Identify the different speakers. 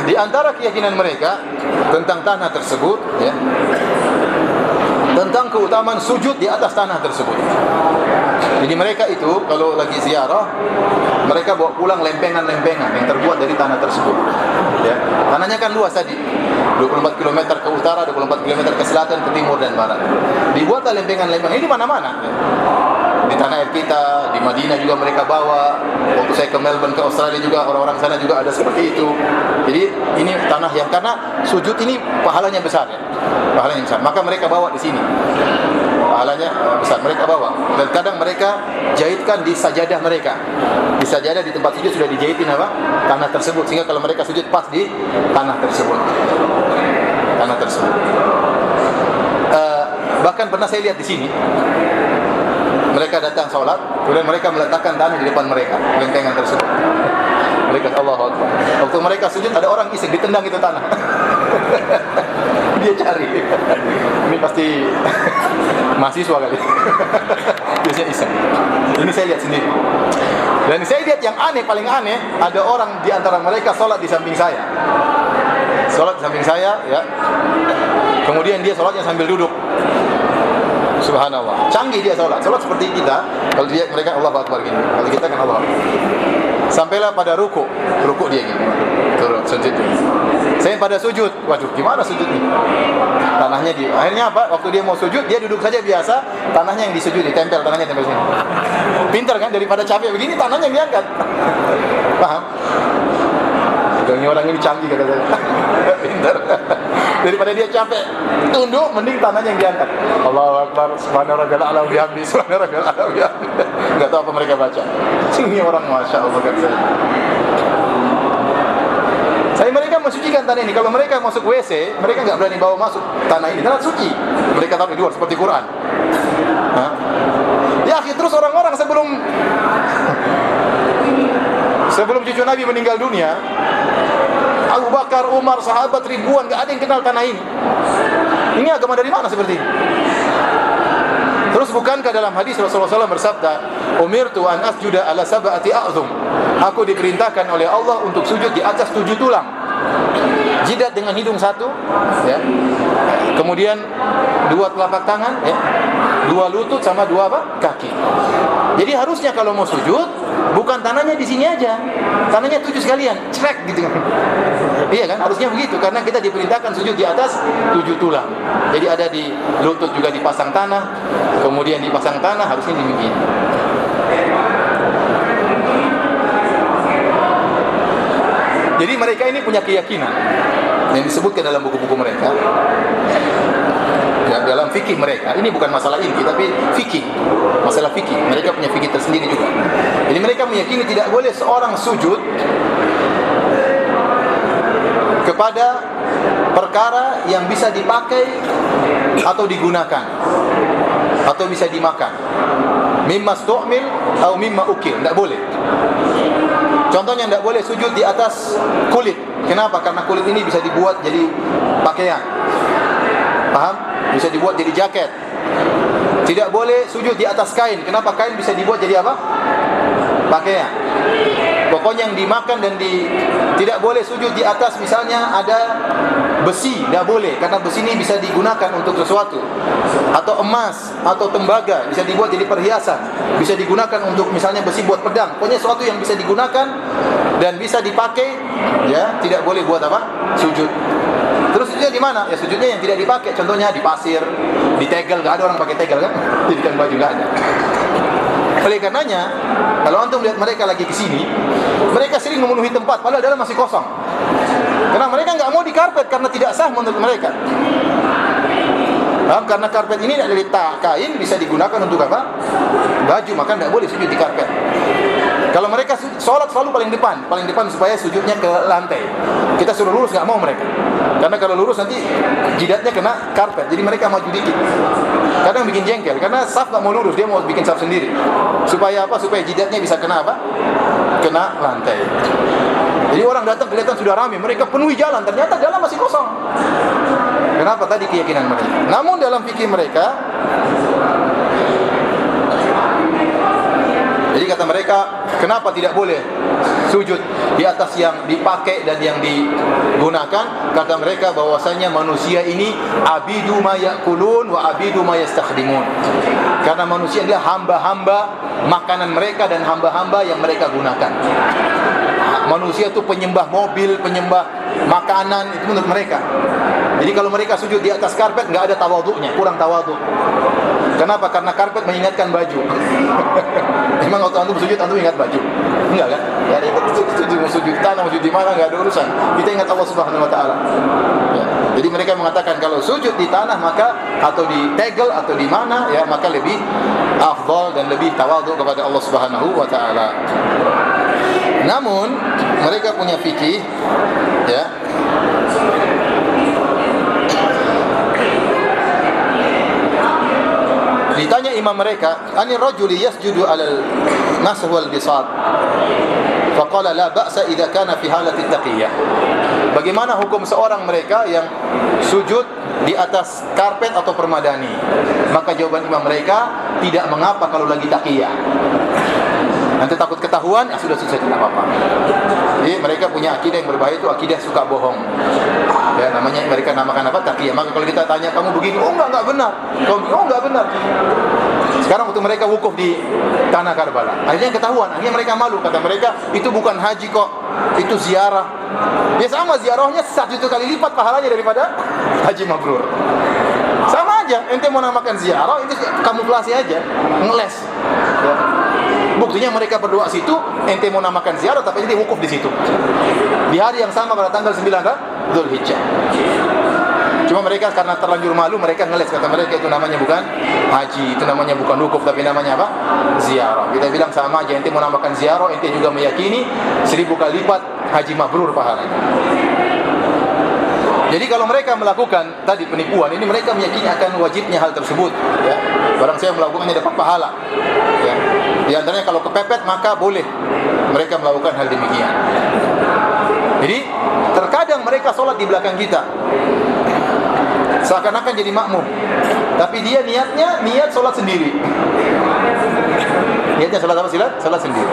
Speaker 1: Di antara keyakinan mereka tentang tanah tersebut, ya, tentang keutamaan sujud di atas tanah tersebut. Jadi mereka itu kalau lagi ziarah, mereka bawa pulang lempengan-lempengan yang terbuat dari tanah tersebut. Ya, tanahnya kan luas tadi, 24 km ke utara, 24 km ke selatan, ke timur dan barat. Dibuatlah lempengan-lempengan ini di mana-mana. Ya. Di tanah air kita, di Madinah juga mereka bawa. Waktu saya ke Melbourne, ke Australia juga, orang-orang sana juga ada seperti itu. Jadi ini tanah yang, karena sujud ini pahalanya besar, ya. Pahalanya besar. Maka mereka bawa di sini. Pahalanya besar, mereka bawa. Dan kadang mereka jahitkan di sajadah mereka. Di sajadah, di tempat sujud sudah dijahitin apa? Tanah tersebut, sehingga kalau mereka sujud pas di tanah tersebut. Tanah tersebut. Bahkan pernah saya lihat di sini, mereka datang sholat, kemudian mereka meletakkan tanah di depan mereka, lempengan tersebut. Mereka Allahu Akbar. Waktu mereka sujud ada orang iseng ditendang itu tanah. Dia cari. Ini pasti mahasiswa kali. Biasanya iseng. Ini saya lihat sendiri. Dan saya lihat yang aneh, paling aneh, ada orang di antara mereka sholat di samping saya. Sholat di samping saya, ya. Kemudian dia sholatnya sambil duduk. Subhanallah, canggih dia sholat seperti kita. Kalau dia, mereka Allahu Akbar gini, kalau kita kan Allah. Sampailah pada ruku dia gini, turun sujud. Saya pada sujud, waduh gimana sujud ini? Tanahnya di, akhirnya apa? Waktu dia mau sujud, dia duduk saja biasa, tanahnya yang disujud, ditempel, tanahnya tempel sini. Pintar kan, daripada capek begini, tanahnya yang diangkat. Paham? Ini orang ini canggih kata saya. Pintar. Daripada dia capek tunduk, mending tanahnya yang diangkat. Allahu Akbar, subhanallah ala bihamdi, subhanallah ala bihamdi. Enggak tahu apa mereka baca. Sini orang masya Allah kata saya. Mereka mensucikan tanah ini. Kalau mereka masuk WC, mereka enggak berani bawa masuk tanah ini. Tanah suci. Mereka taruh di luar seperti Quran. Hah? Ya, terus orang-orang sebelum cucu Nabi meninggal dunia, Abu Bakar, Umar, sahabat ribuan, enggak ada yang kenal tanah ini. Ini agama dari mana seperti ini? Terus bukankah dalam hadis Rasulullah SAW bersabda, "Umirtu an asjuda ala sab'ati a'zum." Aku diperintahkan oleh Allah untuk sujud di atas 7 tulang. Jidat dengan hidung 1, ya. Kemudian 2 telapak tangan, ya. 2 lutut sama 2 apa? Kaki. Jadi harusnya kalau mau sujud, bukan tanahnya di sini aja. Tanahnya 7 sekalian, crek gitu kan. Iya kan? Harusnya begitu, karena kita diperintahkan sujud di atas 7 tulang. Jadi ada di lutut juga dipasang tanah, kemudian dipasang tanah, harusnya demikian. Jadi mereka ini punya keyakinan yang disebutkan dalam buku-buku mereka. Ya, dalam fikih mereka, ini bukan masalah inti tapi fikih, masalah fikih. Mereka punya fikih tersendiri juga. Jadi mereka meyakini tidak boleh seorang sujud kepada perkara yang bisa dipakai atau digunakan atau bisa dimakan. Mimma stu'mil atau mimma ukil, tidak boleh. Contohnya tidak boleh sujud di atas kulit. Kenapa? Karena kulit ini bisa dibuat jadi pakaian. Paham? Bisa dibuat jadi jaket. Tidak boleh sujud di atas kain. Kenapa? Kain bisa dibuat jadi apa? Pakaian. Pokoknya yang dimakan dan tidak boleh sujud di atas, misalnya ada besi, tidak boleh, karena besi ini bisa digunakan untuk sesuatu. Atau emas, atau tembaga, bisa dibuat jadi perhiasan, bisa digunakan untuk misalnya besi buat pedang. Pokoknya sesuatu yang bisa digunakan dan bisa dipakai, ya, tidak boleh buat apa? Sujud. Terus sujudnya di mana? Ya sujudnya yang tidak dipakai. Contohnya di pasir, di tegel, nggak ada orang pakai tegel kan? Jadikan baju nggak ada. Oleh karenanya, kalau antum lihat mereka lagi ke sini, mereka sering memenuhi tempat, padahal dalam masih kosong. Karena mereka nggak mau di karpet karena tidak sah menurut mereka. Nah, karena karpet ini dari kain bisa digunakan untuk apa? Baju, maka tidak boleh sujud di karpet. Kalau mereka sholat selalu paling depan supaya sujudnya ke lantai. Kita suruh lurus nggak mau mereka. Karena kalau lurus nanti jidatnya kena karpet. Jadi mereka maju dikit. Kadang bikin jengkel karena saf nggak mau lurus, dia mau bikin saf sendiri. Supaya apa? Supaya jidatnya bisa kena apa? Kena lantai. Jadi orang datang kelihatan sudah ramai, mereka penuhi jalan, ternyata jalan masih kosong. Kenapa? Tadi keyakinan mereka. Namun dalam fikih mereka, jadi kata mereka, kenapa tidak boleh sujud di atas yang dipakai dan yang digunakan, kata mereka bahwasanya manusia ini abidu ma yakulun wa abidu ma yastakhdimun. Karena manusia adalah hamba-hamba makanan mereka dan hamba-hamba yang mereka gunakan. Manusia itu penyembah mobil, penyembah makanan, itu menurut mereka. Jadi kalau mereka sujud di atas karpet, nggak ada tawaduknya, kurang tawaduk. Kenapa? Karena karpet mengingatkan baju. Emang waktu antum sujud, antum ingat baju? Enggak kan? Ya, sujud di tanah, sujud di mana, nggak ada urusan. Kita ingat Allah Subhanahu Wa Taala. Ya. Jadi mereka mengatakan kalau sujud di tanah maka atau di tegel atau di mana, ya maka lebih afdal dan lebih tawaduk kepada Allah Subhanahu Wa Taala. Namun mereka punya fikih, ya. Ditanya imam mereka, "Anir rajuli yasjudu 'alal nasr wal bisad?" Faqala la ba'sa idza kana fi halati taqiyah. Bagaimana hukum seorang mereka yang sujud di atas karpet atau permadani? Maka jawaban imam mereka, tidak mengapa kalau lagi taqiyah. Nanti takut ketahuan, ya sudah selesai, tidak apa-apa. Jadi mereka punya akidah yang berbahaya, itu akidah suka bohong. Ya, namanya mereka namakan apa? Taqiyah. Maka kalau kita tanya kamu begini, oh enggak benar. Oh enggak benar. Sekarang waktu mereka wukuf di tanah Karbala, akhirnya ketahuan, akhirnya mereka malu, kata mereka itu bukan haji kok, itu ziarah. Ya sama, ziarahnya 1 kali lipat pahalanya daripada haji mabrur. Sama aja, ente mau namakan ziarah, itu kamuflase aja, ngeles. Ya. Buktinya mereka berdoa situ, ente mau namakan ziarah tapi ente wukuf di situ. Di hari yang sama pada tanggal 9 Dzulhijjah. Cuma mereka karena terlanjur malu, mereka ngeles, kata mereka itu namanya bukan haji, itu namanya bukan wukuf tapi namanya apa? Ziarah. Kita bilang sama aja, ente mau namakan ziarah, ente juga meyakini 1000 kali lipat haji mabrur pahalanya. Jadi kalau mereka melakukan tadi penipuan ini, mereka meyakini akan wajibnya hal tersebut, ya. Barang saya melakukannya dapat pahala, ya. Di antaranya kalau kepepet maka boleh mereka melakukan hal demikian. Jadi terkadang mereka sholat di belakang kita seakan-akan jadi makmum, tapi dia niat sholat sendiri. Niatnya sholat apa? Sholat sendiri.